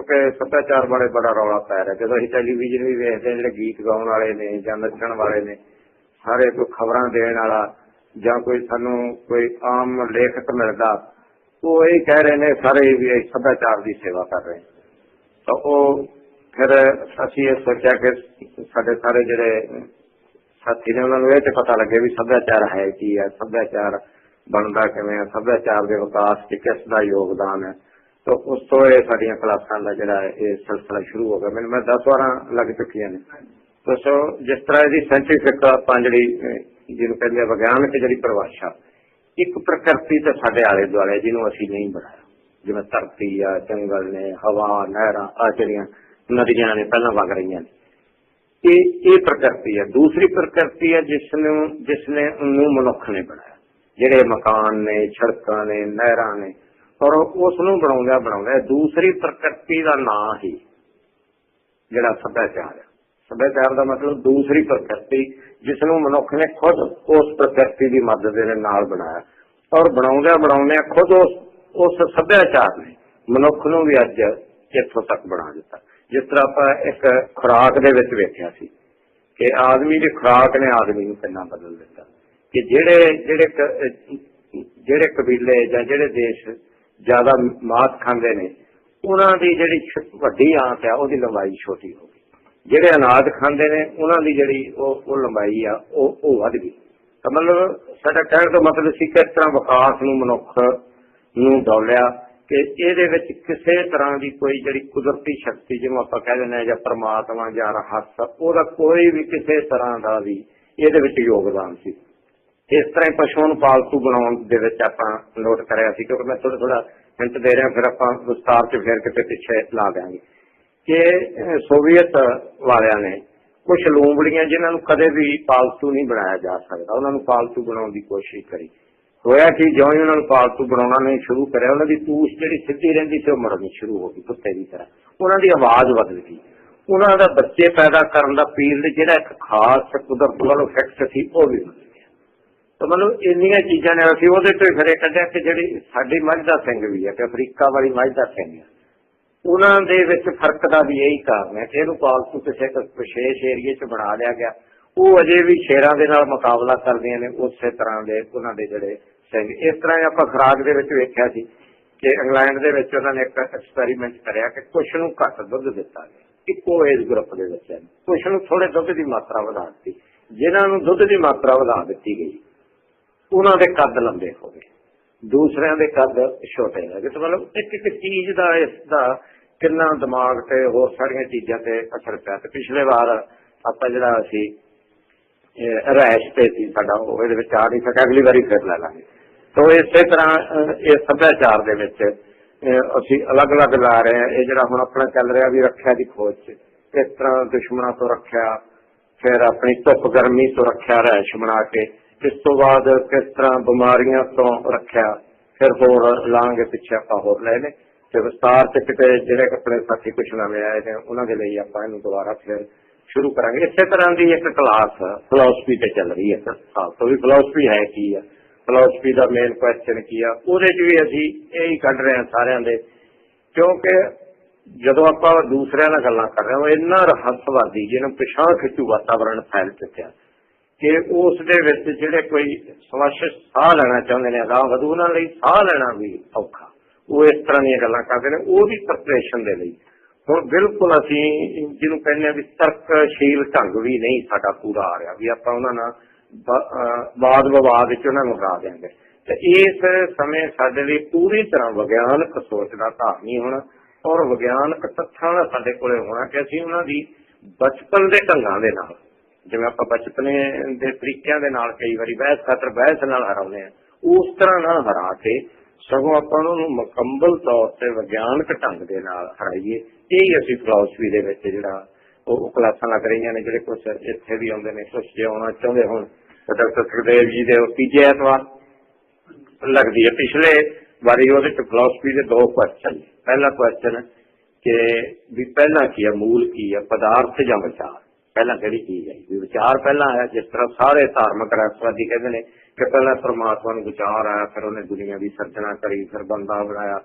क्योंकि सभ्याचार बारे बड़ा रौला पै रहा। जो असीं टैलीविजन भी वेखते हैं, जिहड़े गीत गाउण वाले ने जां नੱਚਣ वाले ने, सारे कोई खबरां देण वाला जां कोई सानूं कोई आम लेखक मिलदा, वो यही कह रहे हैं सारे भी सभ्याचार की सेवा कर रहे हैं। तो वो फिर असीं ये सोचा कि साडे सारे जिहड़े साथी ने उन्होंने ये पता लगे भी सभ्याचार है की है, सभ्याचार बनता किवें, सभ्याचार के विकास च किसका योगदान है। तो उस तो ये साडियां क्लासां का जिहड़ा ये सिलसिला शुरू हो गया। मैं 10 वार लग चुकी ने। तो सो जिस तरह की साइंटिफिक आपां जिहड़ी जिहनूं कहंदे विज्ञानक जिहड़ी परिभाषा, एक प्रकृति ते साडे आले दुआले जिन्हों असीं नहीं बनाया, जिवें धरती आ, जंगल ने, हवा, नहरां, आ जिहड़ियां नदियां ने पहलां वग रहीआं ने, ये प्रकृति है। दूसरी प्रकृति है जिसने उन्होंने मनुख ने बनाया, जिहड़े मकान ने, सड़कां ने, नहरां ने, और उसनूं बनाउंदा दूसरी प्रकृति का नाम ही जिहड़ा सभ्याचार है। सभ्याचार का मतलब दूसरी प्रकृति जिसनूं मनुख ने खुद उस प्रकृति की मदद दे नाल बनाया, और बनाउंदे खुद उस सभ्याचार ने मनुख नूं भी अज इत्थों तक बना दिता। जिस तरह आप एक खुराक दे विच वेखिया सी कि आदमी की खुराक ने आदमी नूं किन्ना बदल दिता, कि जिहड़े कबीले जां जिहड़े देश ज्यादा मांस खांदे ने, उन्हां दी जिहड़ी वड्डी आंत है उहदी लंबाई छोटी हो गई। जिहड़े अनाज खांदे ने उन्हां दी जिहड़ी ओह लंबाई आ ओह वध गई। तो मतलब साडा कहण दा मतलब सी कि इस तरह विकास नूं मनुख नूं डोलिया कि ਇਹਦੇ ਵਿੱਚ ਕਿਸੇ तरह की कोई ਜਿਹੜੀ कुदरती शक्ति जिवें ਆਪਾਂ कह ਦਿੰਦੇ ਜਾਂ परमात्मा ਜਾਂ रहस्य ਉਹਦਾ कोई भी किसी तरह का भी ਇਹਦੇ ਵਿੱਚ योगदान सी। इस तरह पशुओं ਨੂੰ पालतू बनाउण ਦੇ ਵਿੱਚ ਆਪਾਂ नोट करिਆ सी, क्योंकि मैं थोड़ा हिंट दे रहा, फिर ਆਪਾਂ विस्तार च फिर किते पिछे ला देंगे कि सोवियत वालियां ने कुछ लूंबड़ियां जिन्होंने कदे भी पालतू नहीं बनाया जा सकता, उन्होंने पालतू बनाने की कोशिश करी। होया कि जो ही उन्होंने पालतू बनाना नहीं शुरू करा, उन्होंने पूछ जी सीधी रही थी मरनी शुरू हो गई कुत्ते की तरह, उन्होंने आवाज बदल गई, उन्होंने बच्चे पैदा करने का पीरियड जो एक खास कुदरत वालों फिक्स थी वह भी बदल गया। तो मतलब इनिया चीजा ने अभी वो फिर कढ़िया कि जी साड़ी मझ का सिंह भी है कि अफ्रीका वाली मझ का सिंह है, उन्होंने फर्क का भी यही कारण है कि इहनूं पालतू किसी विशेष एरिए च बना लिया गया। वो अजे भी शेरां दे नाल मुकाबला करदियां ने उस तरह के उन्होंने जिहड़े सिंह। इस तरह आप खुराक दे विच वेखिया सी कि इंग्लैंड दे विच उन्होंने एक एक्सपैरीमेंट करिया कि कुछ नूं घट दुध दिता गया इक्को एज ग्रुप के बच्चों ने, कुछ नूं थोड़े दुध की मात्रा वधा दी, जिन्हां नूं दुध की मात्रा वधा दी गई उन्हां दे कद लंबे हो गए, दूसरिਆਂ ਦੇ कद छोटे रह गए। तो मतलब एक एक चीज का इसका कितना दिमाग से होर सारिया चीज़ों से असर पिया। तो पिछले बार आप जरा असी रैश पे सी साडा आ नहीं सका, अगली बारी फिर लै लांगे। तो इस तरह इस सभ्याचार दे विच असी अलग अलग ला रहे हैं। ये जरा हुण अपना चल रहा भी रक्षा की खोज च, इस तरह दुश्मनों तो रक्षा, फिर अपनी धुप गर्मी तो रक्षा रैश बना के, इस तो बाद किस तरह बीमारियों तो रक्षा, फिर होर लांगे पिछे आप होर ले लें। तो विस्तार से कितने जिहड़े अपने साथी कुछ नवे आए हैं उन्होंने लिए आप दोबारा फिर शुरू करांगे। इस तरह की एक क्लास फिलोसफी से चल रही है साल तो भी। फिलोसफी है की है, फिलोसफी का मेन क्वेश्चन की है, उहदे च भी असीं यही कढ रहे हैं सारिਆਂ दे, क्योंकि जदों आप दूसरिਆਂ नाल गल्लां कर रहे हो इन्ना रहस्यवादी जिन्हों पिछां खिचू वातावरण फैल चुकिया कि उस दे विच जिहड़े कोई स्वश साह लेना चाहुंदे ने अगाह वधू उन्हां लई साह लेना भी औखा, वो इस तरह दी गल्लां करदे ने। ओहदी प्रपरेशन दे लई हुण बिल्कुल असीं जिहनूं कहने भी तर्कशील ढंग भी नहीं साडा पूरा आ रहा भी आपां उन्हां नाल वाद विवाद च उन्हां नूं हरा देंगे। तो इस समय साडे लई पूरी तरह विग्यानक सोच का धारनी होना और विग्यानक तत्थां दा साडे कोले होना कि असीं उन्हां दी बचपन दे ढंगां दे नाल जिवें आपां बचपने दे तरीकिਆਂ दे नाल कई वारी बहस खातर बहस नाल हराउने आ, उस तरह ना हरा के सगों आपां उन्हां नूं मुकम्मल तौर ते विग्यानक ढंग दे नाल हराइए। यही असीं फिलोसफी दे विच जिहड़ा ਉਹ क्लासां लग रही ने, ਜਿਹੜੇ कुछ इत्थे भी आउंदे ने, कुछ जे आउणा चाहुंदे होण डॉक्टर सुखदेव जी दे तीजे एतवार लगदी है। पिछले बारी ਉਹਦੇ ਚ फिलोसफी के 2 क्वेश्चन। पहला क्वेश्चन कि भी पहला की है, मूल की है, पदार्थ या विचार, पहला किहड़ी चीज है भी विचार पहला आया। जिस तरह सारे धार्मिक रहस्यवादी कहते हैं कि पहला परमात्मा नूं विचार आया, फिर उन्हें दुनिया की सर्जना करी, फिर बंदा बनाया,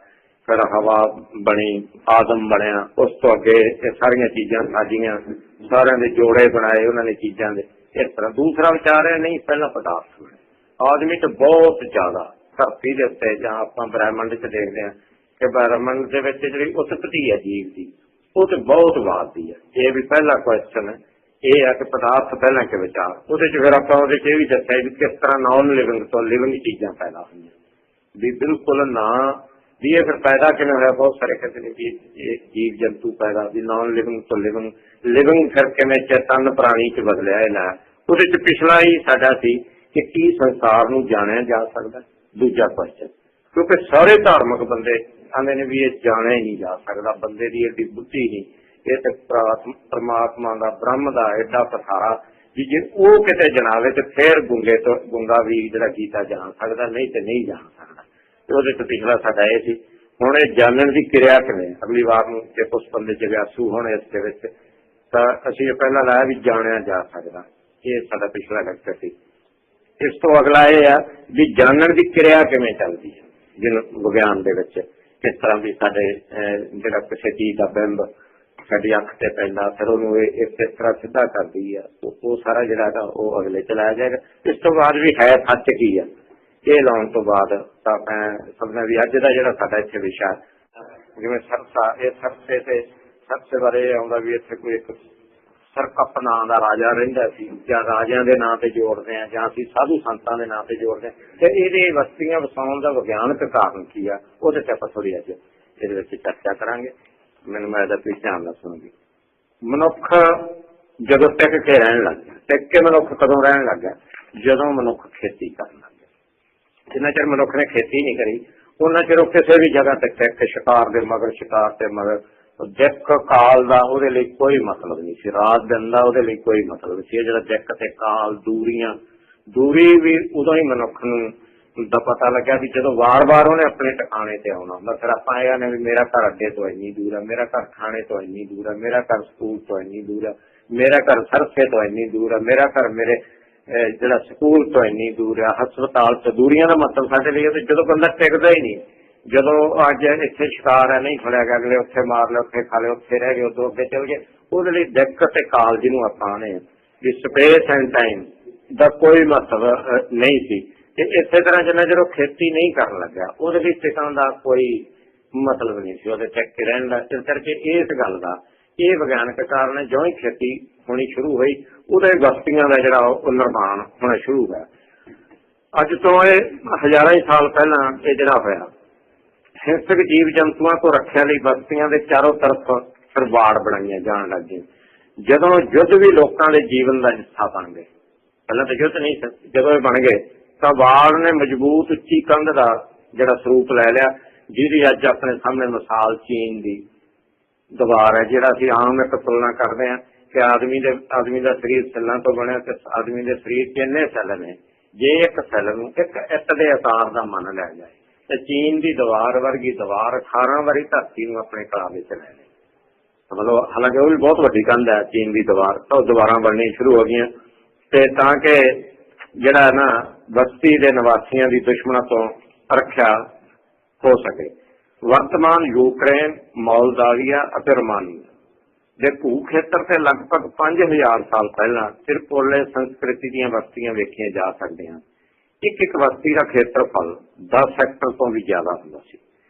फिर हवा बनी, आदम बनया, उस तो अगे ये सारिया चीज़ां साजियां, सारिਆਂ ਦੇ जोड़े बनाए उन्होंने चीज़ों के। इस तरह दूसरा विचार है नहीं पहला पदार्थ बने। आदमी तो बहुत ज्यादा धरती के उत्ते जां आपां ब्रह्मंड च देखते हैं कि ब्रह्मंड के विच जिहड़ी उत्पत्ति है जीव की वो तो बहुत वादी है। ये भी पहला क्वेश्चन है, ये है कि पदार्थ पहला के विचार वो फिर आप भी दसिया भी किस तरह नॉन लिविंग तो लिविंग चीज़ां पैदा हुई भी बिल्कुल ना भी ये फिर पैदा किवें होया। बहुत सारे कहते हैं जीव जंतु पैदा भी नॉन लिविंग तो लिविंग, लिविंग फिर किवें चेतन प्राणी च बदलिया है। उहदे च पिछला ही साडा सी कि की संसार नूं जाणिया जा सकदा। दूजा क्वेश्चन क्योंकि सारे धार्मिक बंदे आंदे ने भी ये जाणिया ही नहीं जा सकदा, बंदे दी एडी बुद्धि नहीं, ये तो परमात्मा का ब्रह्म का एडा पसारा भी जे वो किते जनावे तो फिर गुंगे तो गुंगा भी जिहड़ा गीता जान सकदा, नहीं तो नहीं जान सकदा। ਉਹਦੇ ਤੋਂ ਪਿਛਲਾ ਸਾਡਾ ਇਹ ਸੀ। ਹੁਣ ਇਹ ਜਾਣਨ ਦੀ ਕਿਰਿਆ ਕਿਵੇਂ ਅਗਲੀ ਵਾਰ ਨੂੰ ਜੇ ਕੁਛ ਬੰਦੇ ਜਗਿਆਸੂ ਹੋਣ ਇਸ ਦੇ ਵਿੱਚ ਤਾਂ ਅਸੀਂ ਇਹ ਪਹਿਲਾਂ ਲਾਇਆ ਵੀ ਜਾਣਿਆ ਜਾ ਸਕਦਾ। ਇਹ ਸਾਡਾ ਪਿਛਲਾ ਲੈਕਚਰ ਸੀ। ਇਸ ਤੋਂ ਅਗਲਾ ਇਹ ਆ ਵੀ ਜਾਣਨ ਦੀ ਕਿਰਿਆ ਕਿਵੇਂ ਚੱਲਦੀ ਹੈ ਜਿਹਨੂੰ ਵਿਗਿਆਨ ਦੇ ਵਿੱਚ ਕਿਸ ਤਰ੍ਹਾਂ ਵੀ ਸਾਡੇ ਜਿਹੜਾ ਕਿਸੇ ਚੀਜ਼ ਦਾ ਬਿੰਬ ਸਾਡੀ ਅੱਖ ਤੇ ਪੈਂਦਾ ਫਿਰ ਉਹਨੂੰ ਇਹ ਕਿਸ ਤਰ੍ਹਾਂ ਸਿੱਧਾ ਕਰਦੀ ਆ ਉਹ ਸਾਰਾ ਜਿਹੜਾ ਹੈਗਾ ਉਹ ਅਗਲੇ ਚਲਾਇਆ ਜਾਏਗਾ। ਇਸ ਤੋਂ ਬਾਅਦ ਵੀ ਹੈ ਸੱਚ ਕੀ ਆ ਇਹ ਲਾਉਣ ਤੋਂ ਬਾਅਦ ਤਾਂ ਮੈਂ ਸਮਝਦਾ ਵੀ ਅੱਜ ਦਾ ਜਿਹੜਾ ਸਾਡਾ ਇੱਥੇ ਵਿਸ਼ਾ ਜਿਵੇਂ ਸਰਸਾ ਇਹ ਸਰਸੇ ਤੇ ਸਰਸੇ ਬਾਰੇ ਆਉਂਦਾ ਵੀ ਇੱਥੇ ਕੋਈ ਇੱਕ ਸਰਕਪ ਨਾਂ ਦਾ ਰਾਜਾ ਰਹਿੰਦਾ ਸੀ ਜਾਂ ਰਾਜਿਆਂ ਦੇ ਨਾਂ ਤੇ ਜੋੜਦੇ ਆ ਜਾਂ ਅਸੀਂ ਸਾਧੂ ਸੰਤਾਂ ਦੇ ਨਾਂ ਤੇ ਜੋੜਦੇ ਆ ਤੇ ਇਹਦੇ ਬਸਤੀਆਂ ਵਸਾਉਣ ਦਾ ਵਿਗਿਆਨਕ ਕਾਰਨ ਕੀ ਆ ਉਹਦੇ ਤੇ ਆਪਾਂ ਥੋੜ੍ਹੀ ਅੱਜ ਇਹਦੇ ਵਿੱਚ ਚਰਚਾ ਕਰਾਂਗੇ। ਮੈਨੂੰ ਮੈਂ ਇਹਦਾ ਤੁਸੀਂ ਧਿਆਨ ਨਾਲ ਸੁਣੋਗੇ। ਮਨੁੱਖ ਜਦੋਂ ਟਿਕ ਕੇ ਰਹਿਣ ਲੱਗ ਗਿਆ, ਟਿਕ ਕੇ ਮਨੁੱਖ ਕਦੋਂ ਰਹਿਣ ਲੱਗ ਗਿਆ ਜਦੋਂ ਮਨੁੱਖ ਖੇਤੀ ਕਰਨ ਲੱਗ ਗਿਆ। ਜਿੰਨਾ ਚਿਰ ਮਨੁੱਖ ਨੇ ਖੇਤੀ ਨਹੀਂ ਕਰੀ ਉਹਨਾਂ ਚਿਰ ਉਹ ਕਿਸੇ ਵੀ ਜਗ੍ਹਾ ਤੇ ਟਿਕ ਸ਼ਿਕਾਰ ਦੇ ਮਗਰ ਸ਼ਿਕਾਰ ਤੇ ਮਗਰ ਦਿੱਕ ਕਾਲ ਦਾ ਉਹਦੇ ਲਈ ਕੋਈ ਮਤਲਬ ਨਹੀਂ ਸੀ, ਰਾਤ ਦਿਨ ਦਾ ਉਹਦੇ ਲਈ ਕੋਈ ਮਤਲਬ ਨਹੀਂ ਸੀ। ਇਹ ਜਿਹੜਾ ਦਿੱਕ ਤੇ ਕਾਲ ਦੂਰੀਆਂ ਦੂਰੀ ਵੀ ਉਦੋਂ ਹੀ ਮਨੁੱਖ ਨੂੰ ਦਾ ਪਤਾ ਲੱਗਿਆ ਵੀ ਜਦੋਂ ਵਾਰ-ਵਾਰ ਉਹਨੇ ਆਪਣੇ ਟਿਕਾਣੇ ਤੇ ਆਉਣਾ ਹੁੰਦਾ। ਫਿਰ ਆਪਾਂ ਇਹ ਨੇ ਵੀ ਮੇਰਾ ਘਰ ਅੱਡੇ ਤੋਂ ਇੰਨੀ ਦੂਰ ਹੈ, ਮੇਰਾ ਘਰ ਥਾਣੇ ਤੋਂ ਇੰਨੀ ਦੂਰ ਹੈ, ਮੇਰਾ ਘਰ ਸਕੂਲ ਤੋਂ ਇੰਨੀ ਦੂਰ ਹੈ, ਮੇਰਾ ਘਰ ਸਰਸੇ ਤੋਂ ਇੰਨੀ ਦੂਰ ਹੈ, ਮੇਰਾ ਘਰ ਮੇਰੇ ਜਿਹੜਾ ਸਕੂਲ ਤੋਂ ਇੰਨੀ ਦੂਰ ਹੈ, ਹਸਪਤਾਲ ਤੋਂ। ਦੂਰੀਆਂ ਦਾ ਮਤਲਬ ਸਾਡੇ ਲਈ ਜਦੋਂ ਬੰਦਾ ਟਿਕਦਾ ਹੀ ਨਹੀਂ, ਜਦੋਂ ਅੱਜ ਇੱਥੇ ਸ਼ਿਕਾਰ ਹੈ ਨਹੀਂ ਫੜਿਆ ਗਿਆ ਅਗਲੇ ਉੱਥੇ ਮਾਰ ਲਿਆ ਉੱਥੇ ਖਾ ਲਿਆ ਉੱਥੇ ਰਹਿ ਗਏ ਉਦੋਂ ਅੱਗੇ ਚਲ ਗਏ, ਉਹਦੇ ਲਈ ਦਿੱਕ ਤੇ ਕਾਲ ਜਿਹਨੂੰ ਆਪਾਂ ਆਨੇ ਵੀ ਸਪੇਸ ਐਂਡ ਟਾਈਮ ਦਾ ਕੋਈ ਮਤਲਬ ਨਹੀਂ ਸੀ। ਤੇ ਇਸੇ ਤਰ੍ਹਾਂ ਜਿੰਨਾ ਜਦੋਂ ਖੇਤੀ ਨਹੀਂ ਕਰਨ ਲੱਗਿਆ ਉਹਦੇ ਲਈ ਟਿਕਣ ਦਾ ਕੋਈ ਮਤਲਬ ਨਹੀਂ ਸੀ, ਉਹਦੇ ਟਿਕ ਕੇ ਰਹਿਣ ਦਾ। ਇਸ ਕਰਕੇ ਇਸ ਗੱਲ ਦਾ ਇਹ ਵਿਗਿਆਨਕ ਕਾਰਨ ਹੈ ਜਿਉਂ ਹੀ ਖੇਤੀ ਹੋਣੀ ਸ਼ੁਰੂ ਹੋਈ ਉਹਦੇ ਬਸਤੀਆਂ ਦਾ ਜਿਹੜਾ ਉਹ ਨਿਰਮਾਣ ਹੋਣਾ ਸ਼ੁਰੂ ਹੋਇਆ। ਅੱਜ ਤੋਂ ਇਹ ਹਜ਼ਾਰਾਂ ਹੀ ਸਾਲ ਪਹਿਲਾਂ ਇਹ ਜਿਹੜਾ ਹੋਇਆ ਹਿੰਸਕ ਜੀਵ ਜੰਤੂਆਂ ਤੋਂ ਰੱਖਿਆ ਲਈ ਬਸਤੀਆਂ ਦੇ ਚਾਰੋਂ ਤਰਫ ਫਿਰ ਵਾੜ ਬਣਾਈਆਂ ਜਾਣ ਲੱਗ ਗਈਆਂ। ਜਦੋਂ ਯੁੱਧ ਵੀ ਲੋਕਾਂ ਦੇ ਜੀਵਨ ਦਾ ਹਿੱਸਾ ਬਣ ਗਏ, ਪਹਿਲਾਂ ਤਾਂ ਯੁੱਧ ਨਹੀਂ ਸੀ, ਜਦੋਂ ਇਹ ਬਣ ਗਏ ਤਾਂ ਵਾੜ ਨੇ ਮਜ਼ਬੂਤ ਉੱਚੀ ਕੰਧ ਦਾ ਜਿਹੜਾ ਸਰੂਪ ਲੈ ਲਿਆ ਜਿਹਦੀ ਅੱਜ ਆਪਣੇ ਸਾਹਮਣੇ ਮਿਸਾਲ ਚੀਨ ਦੀ ਦੀਵਾਰ ਹੈ। ਜਿਹੜਾ ਅਸੀਂ ਆਮ ਇੱਕ ਤੁਲਨਾ ਕਰਦੇ ਹਾਂ ਕਿ ਆਦਮੀ ਦਾ ਸਰੀਰ ਸੈੱਲਾਂ ਤੋਂ ਬਣਿਆ ਤੇ ਆਦਮੀ ਦੇ ਸਰੀਰ 'ਚ ਇੰਨੇ ਸੈੱਲ ਨੇ, ਜੇ ਇੱਕ ਸੈੱਲ ਨੂੰ ਇੱਕ ਇੱਟ ਦੇ ਆਕਾਰ ਦਾ ਮੰਨ ਲਿਆ ਜਾਏ ਤੇ ਚੀਨ ਦੀ ਦੀਵਾਰ ਵਰਗੀ ਦੀਵਾਰ 18 ਵਾਰੀ ਧਰਤੀ ਨੂੰ ਆਪਣੇ ਕਲਾ ਵਿੱਚ ਲੈ ਲਏ। ਮਤਲਬ ਹਾਲਾਂਕਿ ਉਹ ਵੀ ਬਹੁਤ ਵੱਡੀ ਕੰਧ ਹੈ ਚੀਨ ਦੀ ਦੀਵਾਰ, ਤਾਂ ਉਹ ਦੀਵਾਰਾਂ ਬਣਨੀਆਂ ਸ਼ੁਰੂ ਹੋ ਗਈਆਂ ਤੇ ਤਾਂ ਕਿ ਜਿਹੜਾ ਨਾ ਬਸਤੀ ਦੇ ਨਿਵਾਸੀਆਂ ਦੀ ਦੁਸ਼ਮਣਾਂ ਤੋਂ ਰੱਖਿਆ ਹੋ ਸਕੇ। ਵਰਤਮਾਨ ਯੂਕਰੇਨ, ਮੋਲਦਾਵੀਆ ਅਤੇ ਰੋਮਾਨੀਆ ਦੇ ਭੂ ਖੇਤਰ ਤੇ ਲਗਭਗ 5000 ਸਾਲ ਪਹਿਲਾਂ ਤਿਰਪੋਲੇ ਸੰਸਕ੍ਰਿਤੀ ਦੀਆਂ ਬਸਤੀਆਂ ਵੇਖੀਆਂ ਜਾ ਸਕਦੀਆਂ। ਇੱਕ ਬਸਤੀ ਦਾ ਖੇਤਰਫਲ 10 ਹੈਕਟਰ ਤੋਂ ਵੀ ਜ਼ਿਆਦਾ ਹੁੰਦਾ ਸੀ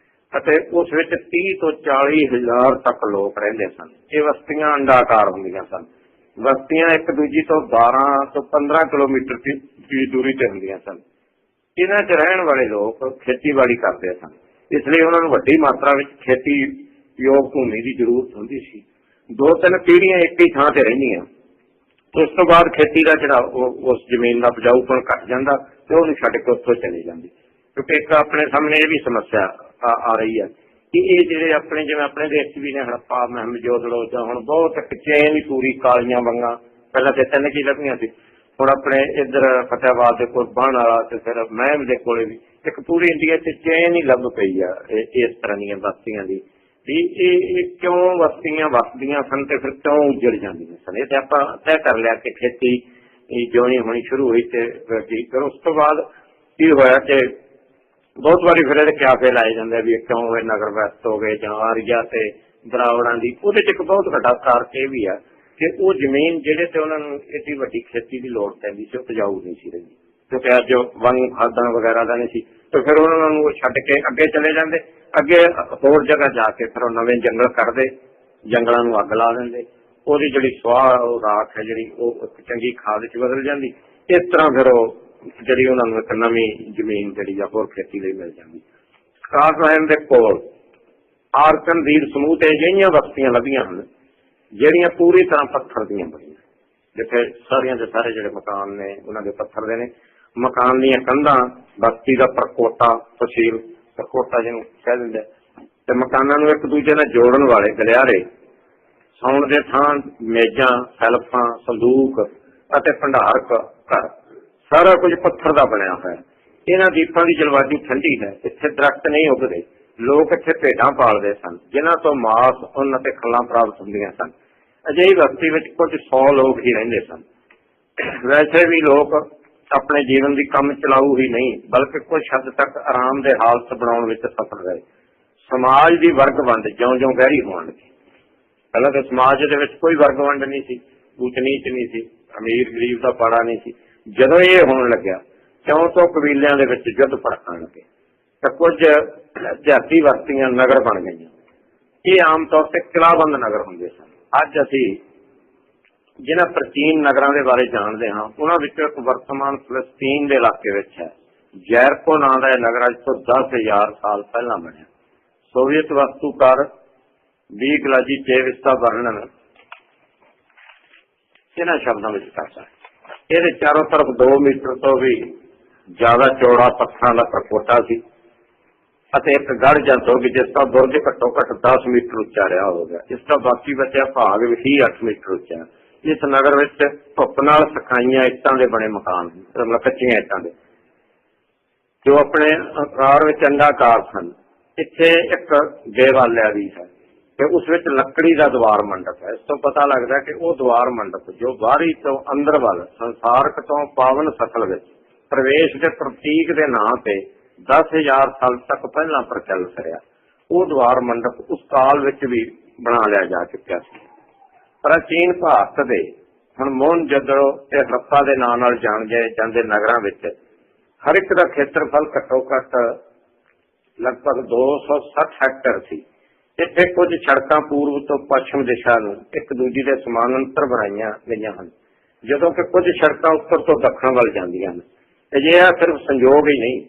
ਅਤੇ ਉਸ ਵਿੱਚ 30 ਤੋਂ 40 ਹਜ਼ਾਰ ਤੱਕ ਲੋਕ ਰਹਿੰਦੇ ਸਨ। ਇਹ ਬਸਤੀਆਂ ਅੰਡਾਕਾਰ ਹੁੰਦੀਆਂ ਸਨ। ਬਸਤੀਆਂ ਇੱਕ ਦੂਜੀ ਤੋਂ 12 ਤੋਂ 15 ਕਿਲੋਮੀਟਰ ਦੀ ਦੂਰੀ ਤੇ ਹੁੰਦੀਆਂ ਸਨ। ਇਹਨਾਂ 'ਚ ਰਹਿਣ ਵਾਲੇ ਲੋਕ ਖੇਤੀਬਾੜੀ ਕਰਦੇ ਸਨ, ਇਸ ਲਈ ਉਹਨਾਂ ਨੂੰ ਵੱਡੀ ਮਾਤਰਾ ਵਿੱਚ ਖੇਤੀਯੋਗ ਭੂਮੀ ਦੀ ਜ਼ਰੂਰਤ ਹੁੰਦੀ ਸੀ। 2-3 ਪੀੜ੍ਹੀਆਂ ਇੱਕ ਹੀ ਥਾਂ ਤੇ ਰਹਿੰਦੀਆਂ, ਉਸ ਤੋਂ ਬਾਅਦ ਖੇਤੀ ਦਾ ਜਿਹੜਾ ਉਸ ਜ਼ਮੀਨ ਦਾ ਉਪਜਾਊਪਣ ਘੱਟ ਜਾਂਦਾ ਤੇ ਉਹਨੂੰ ਛੱਡ ਕੇ ਉੱਥੋਂ ਚਲੀ ਜਾਂਦੀ। ਕਿਉਂਕਿ ਇੱਕ ਆਪਣੇ ਸਾਹਮਣੇ ਇਹ ਵੀ ਸਮੱਸਿਆ ਆ ਰਹੀ ਹੈ ਕਿ ਇਹ ਜਿਹੜੇ ਆਪਣੇ ਜਿਵੇਂ ਆਪਣੇ ਦੇਸ਼ 'ਚ ਵੀ ਨੇ ਹੜੱਪਾ, ਮਹਿਮਜੋਦੜੋ ਜਾਂ ਹੁਣ ਬਹੁਤ ਚੇਨ ਹੀ ਪੂਰੀ ਕਾਲੀਆਂ ਵੰਗਾਂ, ਪਹਿਲਾਂ ਤੇ 3 ਕੀ ਲੱਭੀਆਂ ਸੀ, ਹੁਣ ਆਪਣੇ ਇੱਧਰ ਫਤਿਆਬਾਦ ਦੇ ਕੋਲ ਬਾਣ ਵਾਲਾ ਤੇ ਫਿਰ ਮਹਿਮ ਦੇ ਕੋਲੇ ਵੀ ਇੱਕ ਪੂਰੀ ਇੰਡੀਆ 'ਚ ਚੇਨ ਹੀ ਲੱਭ ਪਈ ਆ ਇਸ ਤਰ੍ਹਾਂ ਦੀਆਂ ਬਸਤੀਆਂ ਦੀ। ਵੀ ਇਹ ਕਿਉਂ ਬਸਤੀਆਂ ਵਸਦੀਆਂ ਸਨ ਤੇ ਫਿਰ ਕਿਉਂ ਉੱਜੜ ਜਾਂਦੀਆਂ ਸਨ। ਇਹ ਤੇ ਆਪਾਂ ਤੈਅ ਕਰ ਲਿਆ ਕਿ ਖੇਤੀ ਜਿਉਂ ਹੀ ਹੋਣੀ ਸ਼ੁਰੂ ਹੋਈ ਤੇ ਫਿਰ ਉਸ ਤੋਂ ਬਾਅਦ ਕੀ ਹੋਇਆ ਕਿ बहुत बारी फिर ये क्याफे लाए जाते भी क्यों ये नगर व्यस्त हो गए जां आरिया ते दरावड़ां दी। ਉਹਦੇ 'ਚ ਇੱਕ बहुत ਵੱਡਾ ਕਾਰਕ ਇਹ ਵੀ ਆ कि वो जमीन ਜਿਹੜੇ ਤੇ ਉਹਨਾਂ ਨੂੰ ਏਡੀ ਵੱਡੀ ਖੇਤੀ ਦੀ ਲੋੜ ਪੈਂਦੀ ਸੀ, ਉਪਜਾਊ ਨਹੀਂ ਸੀ ਰਹੀ, ਕਿਉਂਕਿ ਅੱਜ ਵੰਗ ਖਾਦਾਂ ਵਗੈਰਾ ਦਾ ਨਹੀਂ ਸੀ। ਤੇ ਫਿਰ ਉਹਨਾਂ ਨੂੰ ਛੱਡ ਕੇ ਅੱਗੇ ਚਲੇ ਜਾਂਦੇ, ਅੱਗੇ ਹੋਰ ਜਗ੍ਹਾ ਜਾ ਕੇ ਫਿਰ ਉਹ ਨਵੇਂ ਜੰਗਲ ਕੱਢਦੇ, ਜੰਗਲਾਂ ਨੂੰ ਅੱਗ ਲਾ ਦਿੰਦੇ, ਉਹਦੀ ਜਿਹੜੀ ਸੁਆਹ ਉਹ ਰਾਖ ਹੈ ਜਿਹੜੀ ਉਹ ਇੱਕ ਚੰਗੀ ਖਾਦ 'ਚ ਬਦਲ ਜਾਂਦੀ। ਇਸ ਤਰ੍ਹਾਂ ਫਿਰ ਉਹ ਜਿਹੜੀ ਉਹਨਾਂ ਨੂੰ ਇੱਕ ਨਵੀਂ ਜ਼ਮੀਨ ਜਿਹੜੀ ਆ ਹੋਰ ਖੇਤੀ ਲਈ ਮਿਲ ਜਾਂਦੀ। ਕਾਸਮਹਿਲ ਦੇ ਕੋਲ ਆਰਕਨਦੀਰ ਸਮੂਹ ਤੇ ਅਜਿਹੀਆਂ ਬਸਤੀਆਂ ਲੱਭੀਆਂ ਹਨ ਜਿਹੜੀਆਂ ਪੂਰੀ ਤਰ੍ਹਾਂ ਪੱਥਰ ਦੀਆਂ ਬਣੀਆਂ, ਜਿੱਥੇ ਸਾਰੀਆਂ ਦੇ ਸਾਰੇ ਜਿਹੜੇ ਮਕਾਨ ਨੇ ਉਹਨਾਂ ਦੇ ਪੱਥਰ ਦੇ ਨੇ। ਮਕਾਨ ਦੀਆਂ ਕੰਧਾਂ ਬਸਤੀ ਦਾ ਪ੍ਰਕੋਟਾ, ਤਹਿਸੀਲ ਪ੍ਰਕੋਟਾ ਜਿਹਨੂੰ ਕਹਿ ਦਿੰਦੇ, ਤੇ ਮਕਾਨਾਂ ਨੂੰ ਇੱਕ ਦੂਜੇ ਨਾਲ ਜੋੜਨ ਵਾਲੇ ਗਲਿਆਰੇ, ਸੌਣ ਦੇ ਥਾਂ ਮੇਜ਼ਾਂ, ਸੈਲਫਾਂ, ਸੰਦੂਕ ਅਤੇ ਭੰਡਾਰ ਘਰ ਸਾਰਾ ਕੁਝ ਪੱਥਰ ਦਾ ਬਣਿਆ ਹੋਇਆ। ਇਹਨਾਂ ਦੀਪਾਂ ਦੀ ਜਲਵਾਯੂ ਠੰਡੀ ਹੈ, ਇੱਥੇ ਦਰਖਤ ਨਹੀਂ ਉੱਗਦੇ, ਲੋਕ ਇੱਥੇ ਭੇਡਾਂ ਪਾਲਦੇ ਸਨ ਜਿਨ੍ਹਾਂ ਤੋਂ ਮਾਸ, ਉੱਨ ਅਤੇ ਖੱਲਾਂ ਪ੍ਰਾਪਤ ਹੁੰਦੀਆਂ ਸਨ। ਅਜਿਹੀ ਬਸਤੀ ਵਿੱਚ ਕੁਝ 100 ਲੋਕ ਹੀ ਰਹਿੰਦੇ ਸਨ। ਵੈਸੇ ਵੀ ਲੋਕ ਆਪਣੇ ਜੀਵਨ ਦੀ ਕੰਮ ਚਲਾਊ ਹੀ ਨਹੀਂ ਬਲਕਿ ਕੁਝ ਹੱਦ ਤੱਕ ਆਰਾਮ ਦੇ ਹਾਲਤ ਬਣਾਉਣ ਵਿੱਚ ਸਫਲ ਰਹੇ। ਸਮਾਜ ਦੀ ਵਰਗ ਵੰਡ ਜਿਉਂ-ਜਿਉਂ ਗਹਿਰੀ ਹੋਣ ਲੱਗੀ। ਪਹਿਲਾਂ ਤਾਂ ਸਮਾਜ ਦੇ ਵਿੱਚ ਕੋਈ ਵਰਗ ਵੰਡ ਨਹੀਂ ਸੀ, ਊਚ ਨੀਚ ਨਹੀਂ ਸੀ, ਅਮੀਰ ਗਰੀਬ ਦਾ ਪਾੜਾ ਨਹੀਂ ਸੀ। ਜਦੋਂ ਇਹ ਹੋਣ ਲੱਗਿਆ ਕਿਉਂ ਤੋਂ ਕਬੀਲਿਆਂ ਦੇ ਵਿੱਚ ਯੁੱਧ ਭੜਕਣ ਲੱਗੇ ਤਾਂ ਕੁਝ ਜਾਤੀ ਬਸਤੀਆਂ ਨਗਰ ਬਣ ਗਈਆਂ। ਇਹ ਆਮ ਤੌਰ ਤੇ ਕਿਲਾਬੰਦ ਨਗਰ ਹੁੰਦੇ ਸਨ। ਅੱਜ ਅਸੀਂ ਜਿਨ੍ਹਾਂ ਪ੍ਰਾਚੀਨ ਨਗਰਾਂ ਦੇ ਬਾਰੇ ਜਾਣਦੇ ਹਾਂ ਉਹਨਾਂ ਵਿੱਚੋਂ ਇੱਕ ਵਰਤਮਾਨ ਫਲਸਤੀਨ ਦੇ ਇਲਾਕੇ ਵਿੱਚ ਹੈ। ਜੈਰਕੋ ਨਾਂ ਦਾ ਇਹ ਨਗਰ ਅੱਜ ਤੋਂ 10,000 ਸਾਲ ਪਹਿਲਾਂ ਬਣਿਆ। ਸੋਵੀਅਤ ਵਸਤੂਕਾਰ ਵੀ ਗਲਾਜੀ ਚੇਵ ਇਸ ਦਾ ਵਰਣਨ ਇਹਨਾਂ ਸ਼ਬਦਾਂ ਵਿੱਚ ਕਰਦਾ ਹੈ। ਇਹਦੇ ਚਾਰੋਂ ਤਰਫ 2 ਮੀਟਰ ਤੋਂ ਵੀ ਜ਼ਿਆਦਾ ਚੌੜਾ ਪੱਥਰਾਂ ਦਾ ਪ੍ਰਕੋਟਾ ਸੀ ਅਤੇ ਇੱਕ ਗੜ੍ਹ ਜਾਂ ਦੁਰਗ ਜਿਸ ਦਾ ਬੁਰਜ ਘੱਟੋ ਘੱਟ 10 ਮੀਟਰ ਉੱਚਾ ਰਿਹਾ ਹੋ ਗਿਆ। ਇਸ ਦਾ ਬਾਕੀ ਬਚਿਆ ਭਾਗ ਵੀ 8 ਮੀਟਰ ਉੱਚਾ। ਇਸ ਨਗਰ ਵਿੱਚ ਧੁੱਪ ਨਾਲ ਸੁਕਾਈਆਂ ਇੱਟਾਂ ਦੇ ਬਣੇ ਮਕਾਨ, ਮਤਲਬ ਕੱਚੀਆਂ ਇੱਟਾਂ ਦੇ, ਜੋ ਆਪਣੇ ਆਕਾਰ ਵਿੱਚ ਅੰਡਾਕਾਰ ਸਨ। ਇੱਥੇ ਇੱਕ ਦੇਵਾਲਿਆ ਵੀ ਹੈ ਤੇ ਉਸ ਵਿੱਚ ਲੱਕੜੀ ਦਾ ਦੀਵਾਰ ਮੰਡਪ ਹੈ। ਇਸ ਤੋਂ ਪਤਾ ਲੱਗਦਾ ਕਿ ਉਹ ਦੀਵਾਰ ਮੰਡਪ ਜੋ ਬਾਹਰੀ ਤੋਂ ਅੰਦਰ ਵੱਲ ਸੰਸਾਰਕ ਤੋਂ ਪਾਵਨ ਸਥਲ ਵਿੱਚ ਪ੍ਰਵੇਸ਼ ਦੇ ਪ੍ਰਤੀਕ ਦੇ ਨਾਂ ਤੇ 10,000 ਸਾਲ ਤੱਕ ਪਹਿਲਾਂ ਪ੍ਰਚਲਿਤ ਰਿਹਾ, ਉਹ ਦੀਵਾਰ ਮੰਡਪ ਉਸ ਕਾਲ ਵਿੱਚ ਵੀ ਬਣਾ ਲਿਆ ਜਾ ਚੁੱਕਿਆ ਸੀ। ਪ੍ਰਾਚੀਨ ਭਾਰਤ ਦੇ ਹੁਣ ਮੋਹਨਜੋਦੜੋ ਤੇ ਹੜੱਪਾ ਦੇ ਨਾਂ ਨਾਲ ਜਾਣੇ ਜਾਂਦੇ ਨਗਰਾਂ ਵਿੱਚ ਹਰ ਇੱਕ ਦਾ ਖੇਤਰਫਲ ਘੱਟੋ ਘੱਟ ਲਗਭਗ 260 ਹੈਕਟਰ ਸੀ। ਇੱਥੇ ਕੁਝ ਸੜਕਾਂ ਪੂਰਬ ਤੋਂ ਪੱਛਮ ਦਿਸ਼ਾ ਨੂੰ ਇੱਕ ਦੂਜੀ ਦੇ ਸਮਾਨਾਂਤਰ ਬਣਾਈਆਂ ਗਈਆਂ ਹਨ, ਜਦੋਂ ਕਿ ਕੁਝ ਸੜਕਾਂ ਉੱਤਰ ਤੋਂ ਦੱਖਣ ਵੱਲ ਜਾਂਦੀਆਂ ਹਨ। ਅਜਿਹਾ ਸਿਰਫ ਸੰਯੋਗ ਹੀ ਨਹੀਂ,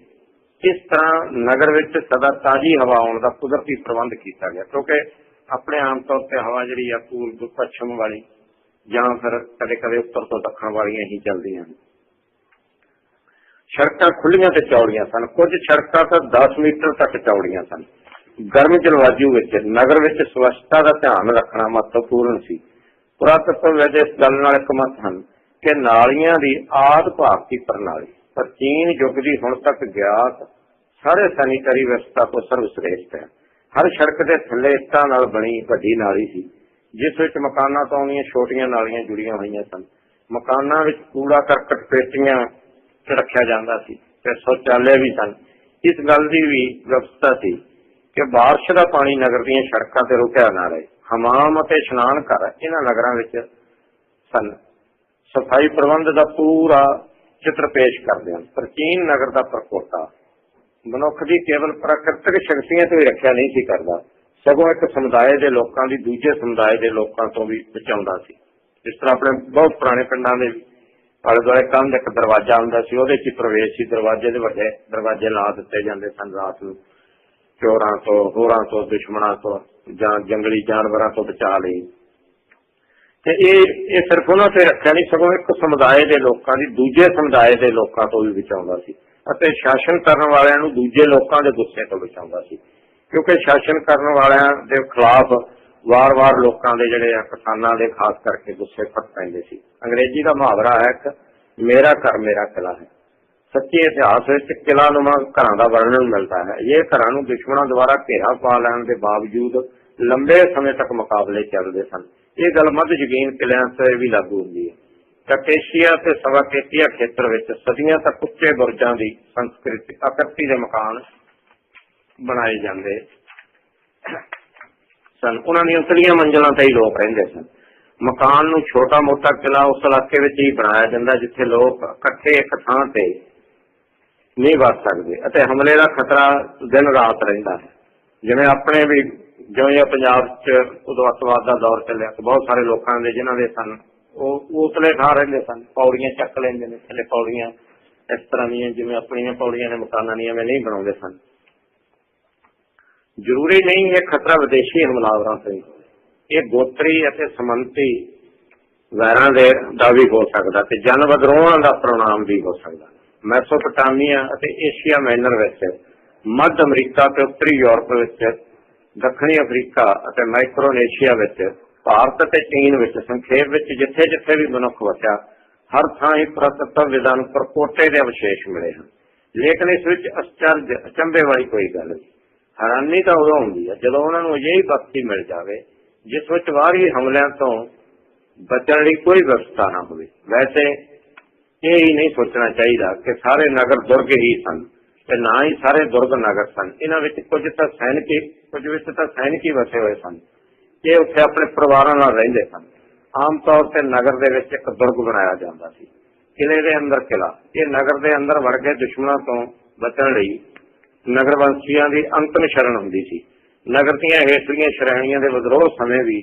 ਇਸ ਤਰ੍ਹਾਂ ਨਗਰ ਵਿੱਚ ਸਦਾ ਤਾਜ਼ੀ ਹਵਾ ਆਉਣ ਦਾ ਕੁਦਰਤੀ ਪ੍ਰਬੰਧ ਕੀਤਾ ਗਿਆ, ਕਿਉਂਕਿ ਆਪਣੇ ਆਮ ਤੌਰ ਤੇ ਹਵਾ ਜਿਹੜੀ ਆ ਪੂਰਬ ਪੱਛਮ ਵਾਲੀ ਜਾਂ ਫਿਰ ਕਦੇ ਕਦੇ ਉੱਤਰ ਤੋਂ ਦੱਖਣ ਵਾਲੀਆਂ ਹੀ ਚੱਲਦੀਆਂ ਹਨ। ਸੜਕਾਂ ਖੁੱਲੀਆਂ ਤੇ ਚੌੜੀਆਂ ਸਨ, ਕੁਝ ਸੜਕਾਂ ਤਾਂ 10 ਮੀਟਰ ਤੱਕ ਚੌੜੀਆਂ ਸਨ। ਗਰਮ ਜਲਵਾਯੂ ਵਿੱਚ ਨਗਰ ਵਿੱਚ ਸਵੱਛਤਾ ਦਾ ਧਿਆਨ ਰੱਖਣਾ ਮਹੱਤਵਪੂਰਨ ਸੀ। ਪੁਰਾਤਤਵ ਇਸ ਗੱਲ ਨਾਲ ਇਕਮਤ ਹਨ ਕਿ ਨਾਲੀਆਂ ਦੀ ਆਦਿ ਭਾਰਤੀ ਪ੍ਰਣਾਲੀ ਪ੍ਰਾਚੀਨ ਯੁੱਗ ਦੀ ਹੁਣ ਤੱਕ ਗਿਆਤ ਸਾਰੇ ਸੈਨੀਟਰੀ ਵਿਵਸਥਾ ਤੋਂ ਸਰਵਸ਼੍ਰੇਸ਼ਟ ਹੈ। ਹਰ ਸੜਕ ਦੇ ਥੱਲੇ ਇੱਟਾਂ ਨਾਲ ਬਣੀ ਵੱਡੀ ਨਾਲੀ ਸੀ, ਜਿਸ ਵਿੱਚ ਮਕਾਨਾਂ ਤੋਂ ਆਉਂਦੀਆਂ ਛੋਟੀਆਂ ਨਾਲੀਆਂ ਜੁੜੀਆਂ ਹੋਈਆਂ ਸਨ। ਮਕਾਨਾਂ ਵਿੱਚ ਕੂੜਾ ਕਰਕਟ ਪੇਟੀਆਂ ਰੱਖਿਆ ਜਾਂਦਾ ਸੀ ਤੇ ਸ਼ੌਚਾਲਯ ਵੀ ਸਨ। ਇਸ ਗੱਲ ਦੀ ਵੀ ਵਿਵਸਥਾ ਸੀ ਕਿ ਬਾਰਿਸ਼ ਦਾ ਪਾਣੀ ਨਗਰ ਦੀਆਂ ਸੜਕਾਂ ਤੇ ਰੁਕਿਆ ਨਾ ਰਹੇ। ਹਮਾਮ ਅਤੇ ਇਸ਼ਨਾਨ ਘਰ ਇਹਨਾਂ ਨਗਰਾਂ ਵਿੱਚ ਸਨ। ਸਫਾਈ ਪ੍ਰਬੰਧ ਦਾ ਪੂਰਾ ਚਿੱਤਰ ਪੇਸ਼ ਕਰਦੇ ਹਨ। ਪ੍ਰਾਚੀਨ ਨਗਰ ਦਾ ਪ੍ਰਕੋਟਾ ਮਨੁੱਖ ਦੀ ਕੇਵਲ ਪ੍ਰਾਕ੍ਰਿਤਿਕ ਸ਼ਕਤੀਆਂ ਤੋਂ ਹੀ ਰੱਖਿਆ ਨਹੀਂ ਸੀ ਕਰਦਾ, ਸਗੋਂ ਇੱਕ ਸਮੁਦਾਇ ਦੇ ਲੋਕਾਂ ਦੀ ਦੂਜੇ ਸਮੁਦਾਇ ਦੇ ਲੋਕਾਂ ਤੋਂ ਵੀ ਬਚਾਉਂਦਾ ਸੀ। ਜਿਸ ਤਰ੍ਹਾਂ ਆਪਣੇ ਬਹੁਤ ਪੁਰਾਣੇ ਪਿੰਡਾਂ ਦੇ ਆਲੇ ਦੁਆਲੇ ਕੰਧ ਇੱਕ ਦਰਵਾਜ਼ਾ ਹੁੰਦਾ ਸੀ, ਉਹਦੇ 'ਚ ਪ੍ਰਵੇਸ਼ ਸੀ। ਦਰਵਾਜ਼ੇ ਦੇ ਵੱਡੇ ਦਰਵਾਜ਼ੇ ਲਾ ਦਿੱਤੇ ਜਾਂਦੇ ਸਨ ਰਾਤ ਨੂੰ, ਚੋਰਾਂ ਤੋਂ, ਹੋਰਾਂ ਤੋਂ, ਦੁਸ਼ਮਣਾਂ ਤੋਂ ਜਾਂ ਜੰਗਲੀ ਜਾਨਵਰਾਂ ਤੋਂ ਬਚਾ ਲਈ। ਤੇ ਇਹ ਸਿਰਫ ਉਹਨਾਂ ਤੇ ਰੱਖਿਆ ਨਹੀਂ, ਸਗੋਂ ਇੱਕ ਸਮੁਦਾਇ ਦੇ ਲੋਕਾਂ ਦੀ ਦੂਜੇ ਸਮੁਦਾਇ ਦੇ ਲੋਕਾਂ ਤੋਂ ਵੀ ਬਚਾਉਂਦਾ ਸੀ ਅਤੇ ਸ਼ਾਸਨ ਕਰਨ ਵਾਲਿਆਂ ਨੂੰ ਦੂਜੇ ਲੋਕਾਂ ਦੇ ਗੁੱਸੇ ਤੋਂ ਬਚਾਉਂਦਾ ਸੀ, ਕਿਉਂਕਿ ਸ਼ਾਸਨ ਕਰਨ ਵਾਲਿਆਂ ਦੇ ਖਿਲਾਫ ਵਾਰ-ਵਾਰ ਲੋਕਾਂ ਦੇ ਜਿਹੜੇ ਆ ਕਿਸਾਨਾਂ ਦੇ ਖਾਸ ਕਰਕੇ ਗੁੱਸੇ ਫੱਟ ਪੈਂਦੇ ਸੀ। ਅੰਗਰੇਜ਼ੀ ਦਾ ਮੁਹਾਵਰਾ ਹੈ ਇੱਕ, ਮੇਰਾ ਘਰ ਮੇਰਾ ਕਿਲਾ ਹੈ। ਸੱਚੇ ਇਤਿਹਾਸ ਵਿੱਚ ਕਿਲ੍ਹਾਨੁਮਾ ਘਰਾਂ ਦਾ ਵਰਣਨ ਮਿਲਦਾ ਹੈ। ਇਹ ਘਰਾਂ ਨੂੰ ਦੁਸ਼ਮਣਾਂ ਦੁਆਰਾ ਘੇਰਾ ਪਾ ਲੈਣ ਦੇ ਬਾਵਜੂਦ ਲੰਬੇ ਸਮੇਂ ਤੱਕ ਮੁਕਾਬਲੇ ਚੱਲਦੇ ਸਨ। ਇਹ ਗੱਲ ਮੱਧ ਯੁਗੀਨ ਕਿਲਿਆਂ ਤੇ ਵੀ ਲਾਗੂ ਹੁੰਦੀ ਹੈ। ਕਕੇਸ਼ੀਆ ਤੇ ਸਵਾਕੇਤੀਆ ਖੇਤਰ ਵਿੱਚ ਸਦੀਆਂ ਤੱਕ ਉੱਚੇ ਬੁਰਜਾਂ ਦੀ ਸੰਸਕ੍ਰਿਤੀ ਆਕ੍ਰਿਤੀ ਦੇ ਮਕਾਨ ਬਣਾਏ ਜਾਂਦੇ ਸਨ। ਉਹਨਾਂ ਦੀਆਂ ਉਤਲੀਆਂ ਮੰਜ਼ਲਾਂ ਤੇ ਹੀ ਲੋਕ ਰਹਿੰਦੇ ਸਨ। ਮਕਾਨ ਨੂੰ ਛੋਟਾ ਮੋਟਾ ਕਿਲਾ ਉਸ ਇਲਾਕੇ ਵਿੱਚ ਹੀ ਬਣਾਇਆ ਜਾਂਦਾ ਜਿੱਥੇ ਲੋਕ ਇਕੱਠੇ ਇੱਕ ਥਾਂ ਤੇ ਨਹੀਂ ਵੱਸ ਸਕਦੇ ਅਤੇ ਹਮਲੇ ਦਾ ਖਤਰਾ ਦਿਨ ਰਾਤ ਰਹਿੰਦਾ ਹੈ। ਜਿਵੇਂ ਆਪਣੇ ਵੀ ਜਿਵੇਂ ਪੰਜਾਬ 'ਚ ਉਦੋਂ ਅੱਤਵਾਦ ਦਾ ਦੌਰ ਚੱਲਿਆ ਤੇ ਬਹੁਤ ਸਾਰੇ ਲੋਕਾਂ ਦੇ ਜਿਨ੍ਹਾਂ ਦੇ ਸਨ ਉਹ ਉਤਲੇ ਥਾਂ ਰਹਿੰਦੇ ਸਨ, ਪੌੜੀਆਂ ਚੱਕ ਲੈਂਦੇ ਨੇ, ਥੱਲੇ ਪੌੜੀਆਂ ਇਸ ਤਰ੍ਹਾਂ ਦੀਆਂ ਜਿਵੇਂ ਆਪਣੀਆਂ ਪੌੜੀਆਂ ਨੇ ਮਕਾਨਾਂ ਦੀਆਂ ਐਵੇਂ ਨਹੀਂ ਬਣਾਉਂਦੇ ਸਨ। ਜ਼ਰੂਰੀ ਨਹੀਂ ਇਹ ਖਤਰਾ ਵਿਦੇਸ਼ੀ ਹਮਲਾਵਰਾਂ ਤੋਂ, ਇਹ ਗੋਤਰੀ ਅਤੇ ਸਮੰਤੀ ਵੈਰਾਂ ਦਾ ਵੀ ਹੋ ਸਕਦਾ ਤੇ ਜਨ ਵਿਦਰੋਹਾਂ ਦਾ ਪ੍ਰਣਾਮ ਵੀ ਹੋ ਸਕਦਾ। ਮੈਸੋਪੋਟਾਮੀਆ ਅਤੇ ਏਸ਼ੀਆ ਮਾਈਨਰ ਵਿੱਚ, ਮੱਧ ਅਮਰੀਕਾ ਤੇ ਉੱਤਰੀ ਯੂਰਪ ਵਿੱਚ, ਦੱਖਣੀ ਅਫਰੀਕਾ ਅਤੇ ਮਾਈਕਰੋਨੇਸ਼ੀਆ ਵਿੱਚ, ਭਾਰਤ ਅਤੇ ਚੀਨ ਵਿੱਚ, ਸੰਖੇਪ ਵਿੱਚ ਜਿੱਥੇ ਜਿੱਥੇ ਵੀ ਮਨੁੱਖ ਵਸਿਆ ਹਰ ਥਾਂ ਹੀ ਪੁਰਾਤੱਤਵ ਵਿਦਾਂ ਨੂੰ ਪ੍ਰਕੋਟੇ ਦੇ ਅਵਸ਼ੇਸ਼ ਮਿਲੇ ਹਨ। ਲੇਕਿਨ ਇਸ ਵਿੱਚ ਅਚਰਜ ਅਚੰਭੇ ਵਾਲੀ ਕੋਈ ਗੱਲ ਨਹੀਂ। ਹੈਰਾਨੀ ਤਾਂ ਉਦੋਂ ਹੁੰਦੀ ਹੈ ਜਦੋਂ ਉਹਨਾਂ ਨੂੰ ਅਜਿਹੀ ਬਖਸ਼ੀ ਮਿਲ ਜਾਵੇ ਜਿਸ ਵਿੱਚ ਬਾਹਰੀ ਹਮਲਿਆਂ ਤੋਂ ਬਚਣ ਲਈ ਕੋਈ ਵਿਵਸਥਾ ਨਾ ਹੋਵੇ। ਵੈਸੇ ਇਹ ਹੀ ਨਹੀਂ ਸੋਚਣਾ ਚਾਹੀਦਾ ਕਿ ਸਾਰੇ ਨਗਰ ਦੁਰਗ ਹੀ ਸਨ ਤੇ ਨਾ ਹੀ ਸਾਰੇ ਦੁਰਗ ਨਗਰ ਸਨ। ਇਹਨਾਂ ਵਿੱਚ ਕੁਝ ਵਿੱਚ ਤਾਂ ਸੈਨਿਕ ਹੀ ਵਸੇ ਹੋਏ ਸਨ। ਇਹ ਉੱਥੇ ਆਪਣੇ ਪਰਿਵਾਰਾਂ ਨਾਲ ਰਹਿੰਦੇ ਸਨ। ਆਮ ਤੌਰ ਤੇ ਨਗਰ ਦੇ ਵਿੱਚ ਇੱਕ ਦੁਰਗ ਬਣਾਇਆ ਜਾਂਦਾ ਸੀ, ਕਿਲੇ ਦੇ ਅੰਦਰ ਕਿਲਾ। ਇਹ ਨਗਰ ਦੇ ਅੰਦਰ ਵੜ ਕੇ ਦੁਸ਼ਮਣਾਂ ਤੋਂ ਬਚਣ ਲਈ ਨਗਰ ਵਾਸੀਆਂ ਦੀ ਅੰਤਮ ਸ਼ਰਨ ਹੁੰਦੀ ਸੀ। ਨਗਰ ਦੀਆਂ ਹੇਠਲੀਆਂ ਸ਼੍ਰੇਣੀਆਂ ਦੇ ਵਿਦਰੋਹ ਸਮੇਂ ਵੀ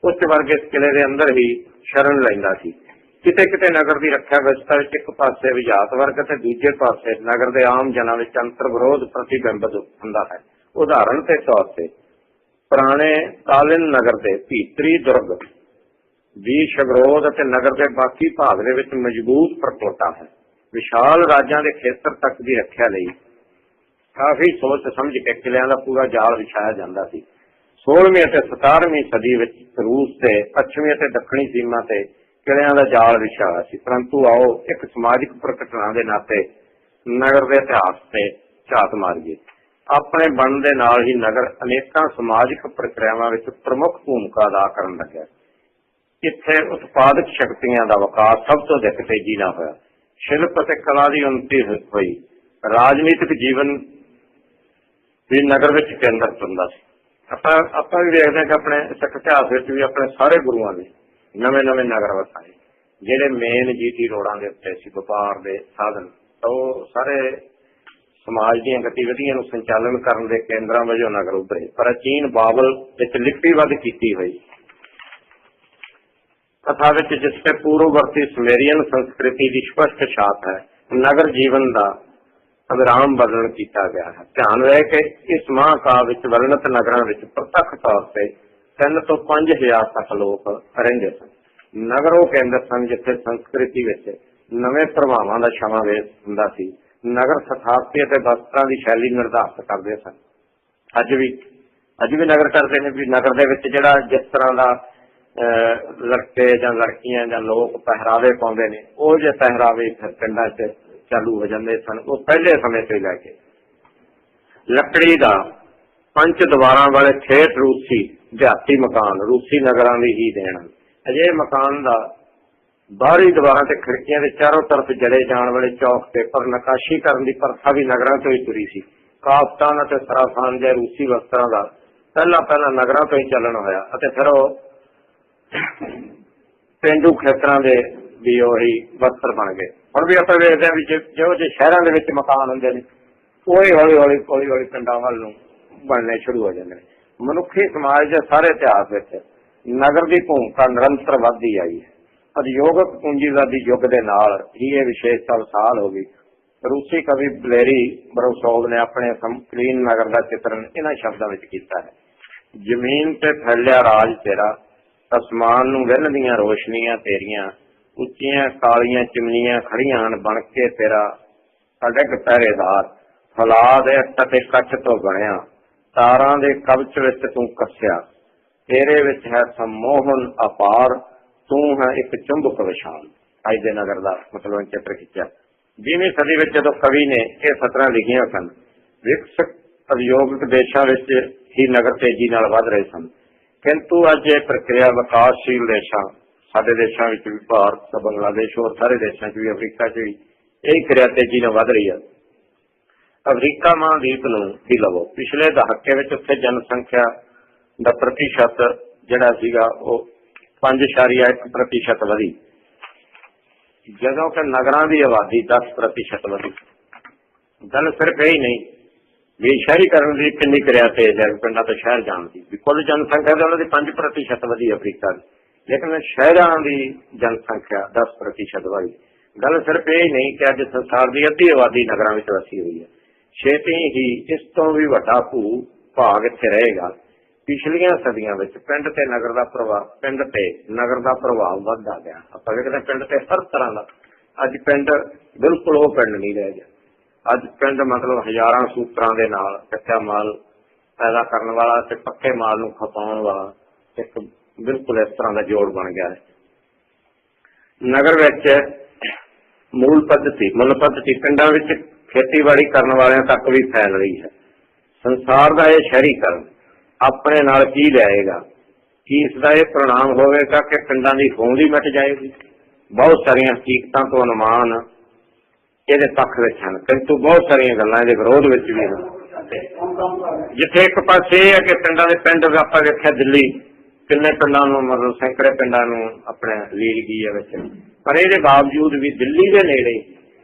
ਉੱਚ ਵਰਗ ਇਸ ਕਿਲੇ ਦੇ ਅੰਦਰ ਹੀ ਸ਼ਰਨ ਲੈਂਦਾ ਸੀ। ਕਿਤੇ ਕਿਤੇ ਨਗਰ ਦੀ ਰੱਖਿਆ ਵਿਵਸਥਾ ਵਿੱਚ ਇੱਕ ਪਾਸੇ ਵਿਜਾਤ ਵਰਗ ਅਤੇ ਦੂਜੇ ਪਾਸੇ ਨਗਰ ਦੇ ਆਮ ਜਨਾਂ ਵਿੱਚ ਅੰਤਰ ਵਿਰੋਧ ਪ੍ਰਤੀਬਿੰਬਿਤ ਹੁੰਦਾ ਹੈ। ਉਦਾਹਰਨ ਦੇ ਤੌਰ ਤੇ ਪੁਰਾਣੇ ਕਾਲਿਨ ਨਗਰ ਦੇ ਭੀਤਰੀ ਦੁਰਗ ਵੀ ਸ਼ਗਰੋਧ ਅਤੇ ਨਗਰ ਦੇ ਬਾਕੀ ਭਾਗ ਦੇ ਵਿੱਚ ਮਜ਼ਬੂਤ ਪ੍ਰਕੋਟਾ ਹੈ। ਵਿਸ਼ਾਲ ਰਾਜਾਂ ਦੇ ਖੇਤਰ ਤੱਕ ਦੀ ਰੱਖਿਆ ਲਈ ਕਾਫੀ ਸੋਚ ਸਮਝ ਕੇ ਕਿਲਿਆਂ ਦਾ ਪੂਰਾ ਜਾਲ ਵਿਛਾਇਆ ਜਾਂਦਾ ਸੀ। 16ਵੀਂ ਅਤੇ 17ਵੀਂ ਸਦੀ ਵਿੱਚ ਰੂਸ ਤੇ ਪੱਛਮੀ ਅਤੇ ਦੱਖਣੀ ਸੀਮਾ ਤੇ ਕਿਲਿਆਂ ਦਾ ਜਾਲ ਵਿਛਾਇਆ ਸੀ। ਪਰੰਤੂ ਆਓ ਇੱਕ ਸਮਾਜਿਕ ਪ੍ਰਗਟਨਾ ਦੇ ਨਾਤੇ ਨਗਰ ਦੇ ਇਤਿਹਾਸ ਤੇ ਝਾਤ ਮਾਰੀਏ। ਆਪਣੇ ਬਣਨ ਦੇ ਨਾਲ ਹੀ ਨਗਰ ਅਨੇਕਾਂ ਸਮਾਜਿਕ ਪ੍ਰਕਿਰਿਆਵਾਂ ਵਿੱਚ ਪ੍ਰਮੁੱਖ ਭੂਮਿਕਾ ਅਦਾ ਕਰਨ ਲੱਗਿਆ। ਇੱਥੇ ਉਤਪਾਦਕ ਸ਼ਕਤੀਆਂ ਦਾ ਵਿਕਾਸ ਸਭ ਤੋਂ ਜ਼ਿਆਦਾ ਤੇਜ਼ੀ ਨਾਲ ਹੋਇਆ। ਸ਼ਿਲਪ ਅਤੇ ਕਲਾ ਦੀ ਉੱਨਤੀ ਹੋਈ। ਰਾਜਨੀਤਿਕ ਜੀਵਨ ਵੀ ਨਗਰ ਵਿੱਚ ਕੇਂਦਰਿਤ ਹੁੰਦਾ ਸੀ। ਆਪਾਂ ਵੀ ਵੇਖਦੇ ਹਾਂ ਕਿ ਆਪਣੇ ਸਿੱਖ ਇਤਿਹਾਸ ਵਿੱਚ ਵੀ ਆਪਣੇ ਸਾਰੇ ਗੁਰੂਆਂ ਨੇ ਨਵੇਂ ਨਵੇਂ ਨਗਰ ਵਸਾਏ ਜਿਹੜੇ ਮੇਨ ਜੀਟੀ ਰੋਡਾਂ ਦੇ ਉੱਤੇ ਸੀ, ਵਪਾਰ ਦੇ ਸਾਧਨ। ਉਹ ਸਾਰੇ ਸਮਾਜ ਦੀਆਂ ਗਤੀਵਿਧੀਆਂ ਨੂੰ ਸੰਚਾਲਨ ਕਰਨ ਦੇ ਕੇਂਦਰਾਂ ਵਜੋਂ ਨਗਰ ਉੱਭਰੇ। ਪ੍ਰਾਚੀਨ ਬਾਬਲ ਵਿੱਚ ਲਿਪੀਬੱਧ ਕੀਤੀ ਹੋਈ ਕਥਾ ਵਿੱਚ ਜਿਸ ਤੇ ਪੂਰਵਵਰਤੀ ਸਮੇਰੀਅਨ ਸੰਸਕ੍ਰਿਤੀ ਦੀ ਸਪਸ਼ਟ ਛਾਪ ਹੈ, ਨਗਰ ਜੀਵਨ ਦਾ ਅਵਿਰਾਮ ਵਰਣਨ ਕੀਤਾ ਗਿਆ ਹੈ। ਧਿਆਨ ਰਹੇ ਕਿ ਇਸ ਮਹਾਂਕਾਵਿ ਵਿੱਚ ਵਰਣਿਤ ਨਗਰਾਂ ਵਿੱਚ ਪ੍ਰਤੱਖ ਤੌਰ ਤੇ 3 ਤੋਂ 5,000 ਤੱਕ ਲੋਕ ਰਹਿੰਦੇ ਸਨ। ਨਗਰ ਉਹ ਕੇਂਦਰ ਸਨ ਜਿੱਥੇ ਸੰਸਕ੍ਰਿਤੀ ਵਿੱਚ ਨਵੇਂ ਪ੍ਰਭਾਵਾਂ ਦਾ ਸਮਾਵੇਸ਼ ਹੁੰਦਾ ਸੀ। ਨਗਰ ਸਥਾਪਤੀ ਅਤੇ ਵਸਤਰਾਂ ਦੀ ਸ਼ੈਲੀ ਨਿਰਧਾਰਤ ਕਰਦੇ ਸਨ। ਅੱਜ ਵੀ ਨਗਰ ਕਰਦੇ ਨੇ ਵੀ ਨਗਰ ਦੇ ਵਿੱਚ ਜਿਹੜਾ ਜਿਸ ਤਰ੍ਹਾਂ ਦਾ ਲੜਕੇ ਜਾਂ ਲੜਕੀਆਂ ਜਾਂ ਲੋਕ ਪਹਿਰਾਵੇ ਪਾਉਂਦੇ ਨੇ ਉਹ ਜਿਹੇ ਪਹਿਰਾਵੇ ਫਿਰ ਪਿੰਡਾਂ 'ਚ ਚਾਲੂ ਹੋ ਜਾਂਦੇ ਸਨ। ਉਹ ਪਹਿਲੇ ਸਮੇਂ ਤੋਂ ਲੈ ਕੇ ਲੱਕੜੀ ਦਾ 5 ਦੀਵਾਰਾਂ ਵਾਲੇ ਠੇਠ ਰੂਸੀ ਦਿਹਾਤੀ ਮਕਾਨ ਰੂਸੀ ਨਗਰਾਂ ਦੀ ਹੀ ਦੇਣ। ਅਜਿਹੇ ਮਕਾਨ ਦਾ ਬਾਹਰੀ ਦੀਵਾਰਾਂ ਤੇ ਖਿੜਕੀਆਂ ਦੇ ਚਾਰੋਂ ਤਰਫ ਜੜੇ ਜਾਣ ਵਾਲੇ ਚੌਕ ਤੇ ਪਰ ਨਕਾਸ਼ੀ ਕਰਨ ਦੀ ਪ੍ਰਥਾ ਵੀ ਨਗਰਾਂ ਤੋਂ ਹੀ ਤੁਰੀ ਸੀ। ਕਾਫਤਾਨ ਅਤੇ ਸਰਾਫਾਨ ਦੇ ਰੂਸੀ ਵਸਤਰਾਂ ਦਾ ਪਹਿਲਾਂ ਨਗਰਾਂ ਤੋਂ ਹੀ ਚੱਲਣ ਹੋਇਆ ਅਤੇ ਫਿਰ ਉਹ ਪੇਂਡੂ ਖੇਤਰਾਂ ਦੇ ਵੀ ਉਹੀ ਵਸਤਰ ਬਣ ਗਏ। ਹੁਣ ਵੀ ਆਪਾਂ ਵੇਖਦੇ ਹਾਂ ਵੀ ਜਿਹੋ ਜਿਹੇ ਸ਼ਹਿਰਾਂ ਦੇ ਵਿੱਚ ਮਕਾਨ ਹੁੰਦੇ ਨੇ ਉਹ ਹੀ ਹੌਲੀ ਪਿੰਡਾਂ ਵੱਲ ਨੂੰ ਬਣਨੇ ਸ਼ੁਰੂ ਹੋ ਜਾਂਦੇ ਨੇ। ਮਨੁੱਖੀ ਸਮਾਜ ਦੇ ਸਾਰੇ ਇਤਿਹਾਸ ਵਿੱਚ ਨਗਰ ਦੀ ਭੂਮਿਕਾ ਨਿਰੰਤਰ ਵੱਧਦੀ ਆਈ ਹੈ। ਉਦਯੋਗਿਕ ਪੂੰਜੀਵਾਦੀ ਯੁੱਗ ਦੇ ਨਾਲ ਹੀ ਇਹ ਵਿਸ਼ੇਸ਼ਤਾ ਵਿਸਾਲ ਹੋ ਗਈ। ਰੂਸੀ ਕਵੀ ਬਲੇਰੀ ਬਰੋਸੋਵ ਨੇ ਆਪਣੇ ਸਮਕਾਲੀਨ ਨਗਰ ਦਾ ਚਿੱਤਰਨ ਇਹਨਾਂ ਸ਼ਬਦਾਂ ਵਿੱਚ ਕੀਤਾ ਹੈ। ਜ਼ਮੀਨ ਤੇ ਫੈਲਿਆ ਰਾਜ ਤੇਰਾ, ਅਸਮਾਨ ਨੂੰ ਵਿੰਨ੍ਹਦੀਆਂ ਰੋਸ਼ਨੀਆਂ ਤੇਰੀਆਂ, ਉੱਚੀਆਂ ਕਾਲੀਆਂ ਚਿਮਨੀਆਂ ਖੜੀਆਂ ਹਨ ਬਣ ਕੇ ਤੇਰਾ ਅਡਿੱਗ ਪਹਿਰੇਦਾਰ, ਫੌਲਾਦ ਇੱਟ ਅਤੇ ਕੱਚ ਤੋਂ ਬਣਿਆ, ਤਾਰਾਂ ਦੇ ਕਵਚ ਵਿੱਚ ਤੂੰ ਕੱਸਿਆ, ਤੇਰੇ ਵਿੱਚ ਹੈ ਸੰਮੋਹਨ ਅਪਾਰ, ਤੂੰ ਹੈ ਇੱਕ ਚੁੰਬਕ ਵਿਸ਼ਾਲ। ਅੱਜ ਦੇ ਨਗਰ ਦਾ ਮਤਲਬ ਚਿੱਤਰ ਖਿੱਚਿਆ। 20ਵੀਂ ਸਦੀ ਵਿੱਚ ਜਦੋਂ ਕਵੀ ਨੇ ਇਹ ਸਤਰਾਂ ਲਿਖੀਆਂ ਸਨ, ਵਿਕਸਿਤ ਉਦਯੋਗਿਕ ਦੇਸ਼ਾਂ ਵਿੱਚ ਹੀ ਨਗਰ ਤੇਜ਼ੀ ਨਾਲ ਵੱਧ ਰਹੇ ਸਨ। ਕਿੰਤੂ ਅੱਜ ਇਹ ਪ੍ਰਕਿਰਿਆ ਵਿਕਾਸਸ਼ੀਲ ਦੇਸ਼ਾਂ ਸਾਡੇ ਦੇਸ਼ਾਂ ਵਿੱਚ ਵੀ, ਭਾਰਤ, ਬੰਗਲਾਦੇਸ਼, ਹੋਰ ਸਾਰੇ ਦੇਸ਼ਾਂ 'ਚ ਵੀ, ਅਫਰੀਕਾ 'ਚ ਵੀ ਇਹ ਕਿਰਿਆ ਤੇਜ਼ੀ ਨਾਲ ਵੱਧ ਰਹੀ ਹੈ। ਅਫਰੀਕਾ ਮਹਾਂਦੀਪ ਨੂੰ ਹੀ ਲਵੋ, ਪਿਛਲੇ ਦਹਾਕੇ ਵਿੱਚ ਉੱਥੇ ਜਨਸੰਖਿਆ ਦਾ ਪ੍ਰਤੀਸ਼ਤ ਜਿਹੜਾ ਸੀਗਾ ਉਹ 5.1% ਵਧੀ, ਜਦੋਂ ਕਿ ਨਗਰਾਂ ਦੀ ਆਬਾਦੀ 10% ਵਧੀ। ਗੱਲ ਸਿਰਫ ਇਹ ਹੀ ਨਹੀਂ ਵੀ ਸ਼ਹਿਰੀਕਰਨ ਦੀ ਕਿੰਨੀ ਕਿਰਿਆ ਤੇਜ਼ ਹੈ, ਪਿੰਡਾਂ ਤੋਂ ਸ਼ਹਿਰ ਜਾਣ ਦੀ, ਵੀ ਕੁੱਲ ਜਨਸੰਖਿਆ ਦੇ ਉਹਨਾਂ ਦੀ 5% ਵਧੀ ਅਫਰੀਕਾ ਦੀ, ਲੇਕਿਨ ਸ਼ਹਿਰਾਂ ਦੀ ਜਨਸੰਖਿਆ 10% ਵਧੀ। ਗੱਲ ਸਿਰਫ ਇਹ ਹੀ ਨਹੀਂ ਕਿ ਅੱਜ ਸੰਸਾਰ ਦੀ ਅੱਧੀ ਆਬਾਦੀ ਨਗਰਾਂ ਵਿੱਚ ਵਸੀ ਹੋਈ ਹੈ। ਛੇਤੀ ਹੀ ਇਸ ਤੋਂ ਵੀ ਵੱਡਾ ਭੂ ਭਾਗ ਇੱਥੇ ਰਹੇਗਾ। ਪਿਛਲੀਆਂ ਸਦੀਆਂ ਵਿੱਚ ਪਿੰਡ ਤੇ ਨਗਰ ਦਾ ਪ੍ਰਭਾਵ ਵੱਧਦਾ ਗਿਆ। ਆਪਾਂ ਵੇਖਦੇ ਪਿੰਡ ਤੇ ਹਰ ਤਰ੍ਹਾਂ ਦਾ, ਅੱਜ ਪਿੰਡ ਬਿਲਕੁਲ ਉਹ ਪਿੰਡ ਨਹੀਂ ਰਹਿ ਗਿਆ। ਅੱਜ ਪਿੰਡ ਮਤਲਬ ਹਜ਼ਾਰਾਂ ਸੂਤਰਾਂ ਦੇ ਨਾਲ ਕੱਚਾ ਮਾਲ ਪੈਦਾ ਕਰਨ ਵਾਲਾ ਤੇ ਪੱਕੇ ਮਾਲ ਨੂੰ ਖਪਾਉਣ ਵਾਲਾ ਇੱਕ ਬਿਲਕੁਲ ਇਸ ਤਰ੍ਹਾਂ ਦਾ ਜੋੜ ਬਣ ਗਿਆ ਹੈ। ਨਗਰ ਵਿੱਚ ਮੁੱਲ ਪੱਧਤੀ ਪਿੰਡਾਂ ਵਿੱਚ ਖੇਤੀਬਾੜੀ ਕਰਨ ਵਾਲਿਆਂ ਤੱਕ ਵੀ ਫੈਲ ਰਹੀ ਹੈ। ਸੰਸਾਰ ਦਾ ਇਹ ਸ਼ਹਿਰੀਕਰਨ ਆਪਣੇ ਨਾਲ ਕੀ ਲਿਆਏਗਾ? ਕੀ ਇਸ ਦਾ ਇਹ ਪ੍ਰਣਾਮ ਹੋਵੇਗਾ ਕਿ ਪਿੰਡਾਂ ਦੀ ਹੋਂਦ ਹੀ ਮਿਟ ਜਾਏਗੀ? ਬਹੁਤ ਸਾਰੀਆਂ ਹਕੀਕਤਾਂ ਤੋਂ ਅਨੁਮਾਨ ਇਹਦੇ ਪੱਖ ਵਿੱਚ ਹਨ, ਕਿੰਤੂ ਬਹੁਤ ਸਾਰੀਆਂ ਗੱਲਾਂ ਇਹਦੇ ਵਿਰੋਧ ਵਿੱਚ ਵੀ ਹਨ। ਜਿੱਥੇ ਇੱਕ ਪਾਸੇ ਇਹ ਹੈ ਕਿ ਪਿੰਡ ਆਪਾਂ ਵੇਖਿਆ ਦਿੱਲੀ ਕਿੰਨੇ ਪਿੰਡਾਂ ਨੂੰ, ਮਤਲਬ ਸੈਂਕੜੇ ਪਿੰਡਾਂ ਨੂੰ ਆਪਣੇ ਲੀਡ ਗਈ ਹੈ ਵਿੱਚ, ਪਰ ਇਹਦੇ ਬਾਵਜੂਦ ਵੀ ਦਿੱਲੀ ਦੇ ਨੇੜੇ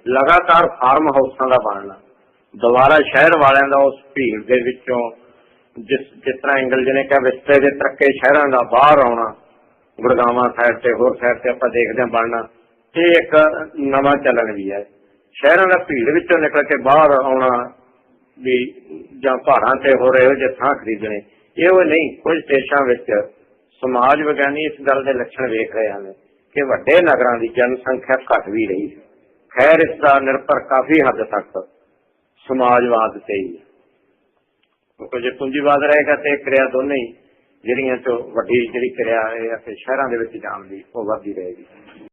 ਲਗਾਤਾਰ ਫਾਰਮ ਹਾਊਸਾਂ ਦਾ ਬਣਨਾ, ਦੁਬਾਰਾ ਸ਼ਹਿਰ ਵਾਲਿਆਂ ਦਾ ਉਸ ਭੀੜ ਦੇ ਵਿੱਚੋਂ ਜਿਸ ਤਰ੍ਹਾਂ ਇੰਗਲਜ਼ ਨੇ ਕਿਹਾ ਵਿਸਤੇ ਦੇ ਤਰੱਕੇ ਸ਼ਹਿਰਾਂ ਦਾ ਬਾਹਰ ਆਉਣਾ, ਗੁੜਗਾਵਾਂ ਸਾਈਡ ਤੇ ਹੋਰ ਸਾਈਡ ਤੇ ਆਪਾਂ ਦੇਖਦੇ ਹਾਂ ਬਣਨਾ, ਇਹ ਇੱਕ ਨਵਾਂ ਚੱਲਣ ਵੀ ਹੈ। ਸ਼ਹਿਰਾਂ ਦਾ ਭੀੜ ਵਿੱਚੋਂ ਨਿਕਲ ਕੇ ਬਾਹਰ ਆਉਣਾ ਵੀ, ਜਾਂ ਪਹਾੜਾਂ ਤੇ ਹੋ ਰਹੇ ਜਿਹੇ ਥਾਂ ਖਰੀਦਣੇ, ਇਹੋ ਨਹੀਂ। ਕੁਝ ਦੇਸ਼ਾਂ ਵਿੱਚ ਸਮਾਜ ਵਿਗਿਆਨੀ ਇਸ ਗੱਲ ਦੇ ਲੱਛਣ ਵੇਖ ਰਹੇ ਹਨ ਕਿ ਵੱਡੇ ਨਗਰਾਂ ਦੀ ਜਨਸੰਖਿਆ ਘਟ ਵੀ ਰਹੀ ਹੈ। ਖੈਰ, ਇਸ ਦਾ ਨਿਰਭਰ ਕਾਫੀ ਹੱਦ ਤੱਕ ਸਮਾਜਵਾਦ ਤੇ ਹੀ ਹੈ, ਕਿਉਂਕਿ ਜੇ ਪੂੰਜੀਵਾਦ ਰਹੇਗਾ ਤੇ ਕਿਰਿਆ ਦੋਨੇ ਹੀ ਜਿਹੜੀਆਂ ਚੋਂ ਵੱਡੀ ਜਿਹੜੀ ਕਿਰਿਆ ਹੈ ਸ਼ਹਿਰਾਂ ਦੇ ਵਿੱਚ ਜਾਣ ਦੀ ਉਹ ਵੱਧਦੀ ਰਹੇਗੀ।